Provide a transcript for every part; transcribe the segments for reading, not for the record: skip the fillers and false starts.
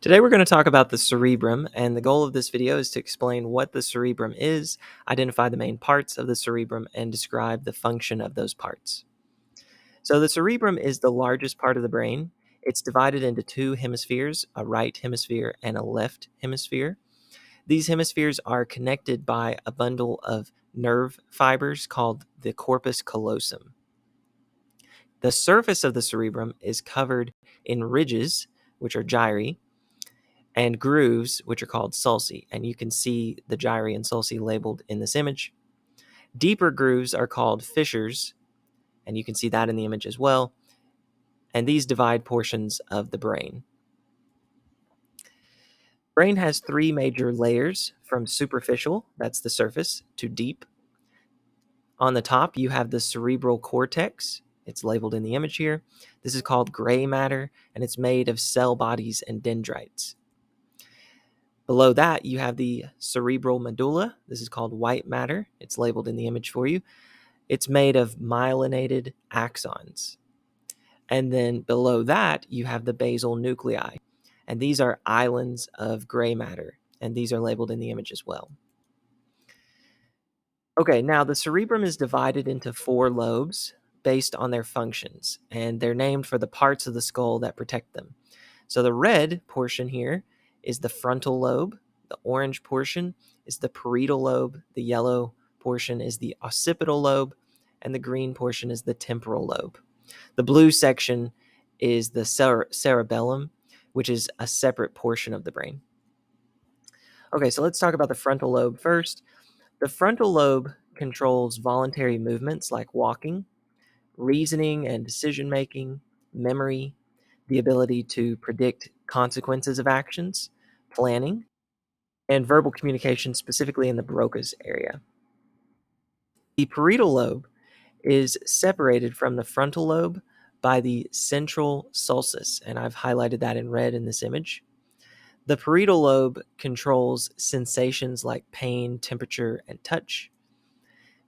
Today we're going to talk about the cerebrum, and the goal of this video is to explain what the cerebrum is, identify the main parts of the cerebrum, and describe the function of those parts. So the cerebrum is the largest part of the brain. It's divided into two hemispheres, a right hemisphere and a left hemisphere. These hemispheres are connected by a bundle of nerve fibers called the corpus callosum. The surface of the cerebrum is covered in ridges, which are gyri, and grooves, which are called sulci. And you can see the gyri and sulci labeled in this image. Deeper grooves are called fissures, and you can see that in the image as well. And these divide portions of the brain. Brain has three major layers, from superficial, that's the surface, to deep. On the top, you have the cerebral cortex. It's labeled in the image here. This is called gray matter, and it's made of cell bodies and dendrites. Below that, you have the cerebral medulla. This is called white matter. It's labeled in the image for you. It's made of myelinated axons. And then below that, you have the basal nuclei. And these are islands of gray matter. And these are labeled in the image as well. Okay, now the cerebrum is divided into four lobes based on their functions. And they're named for the parts of the skull that protect them. So the red portion here is the frontal lobe. The orange portion is the parietal lobe. The yellow portion is the occipital lobe. And the green portion is the temporal lobe. The blue section is the cerebellum, which is a separate portion of the brain. Okay, so let's talk about the frontal lobe first. The frontal lobe controls voluntary movements like walking, reasoning and decision-making, memory, the ability to predict consequences of actions, planning, and verbal communication, specifically in the Broca's area. The parietal lobe is separated from the frontal lobe by the central sulcus, and I've highlighted that in red in this image. The parietal lobe controls sensations like pain, temperature, and touch,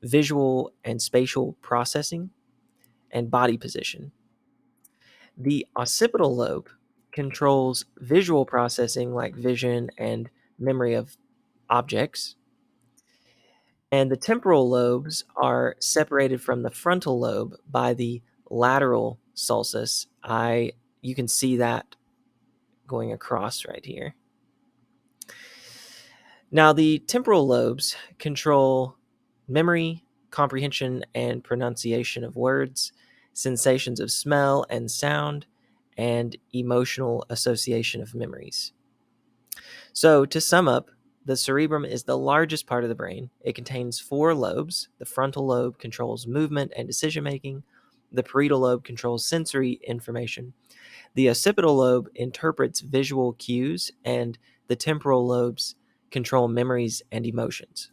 visual and spatial processing, and body position. The occipital lobe controls visual processing like vision and memory of objects. And the temporal lobes are separated from the frontal lobe by the lateral sulcus. You can see that going across right here. Now, the temporal lobes control memory, comprehension, and pronunciation of words, sensations of smell and sound, and emotional association of memories. So, to sum up, the cerebrum is the largest part of the brain. It contains four lobes. The frontal lobe controls movement and decision making. The parietal lobe controls sensory information. The occipital lobe interprets visual cues, and the temporal lobes control memories and emotions.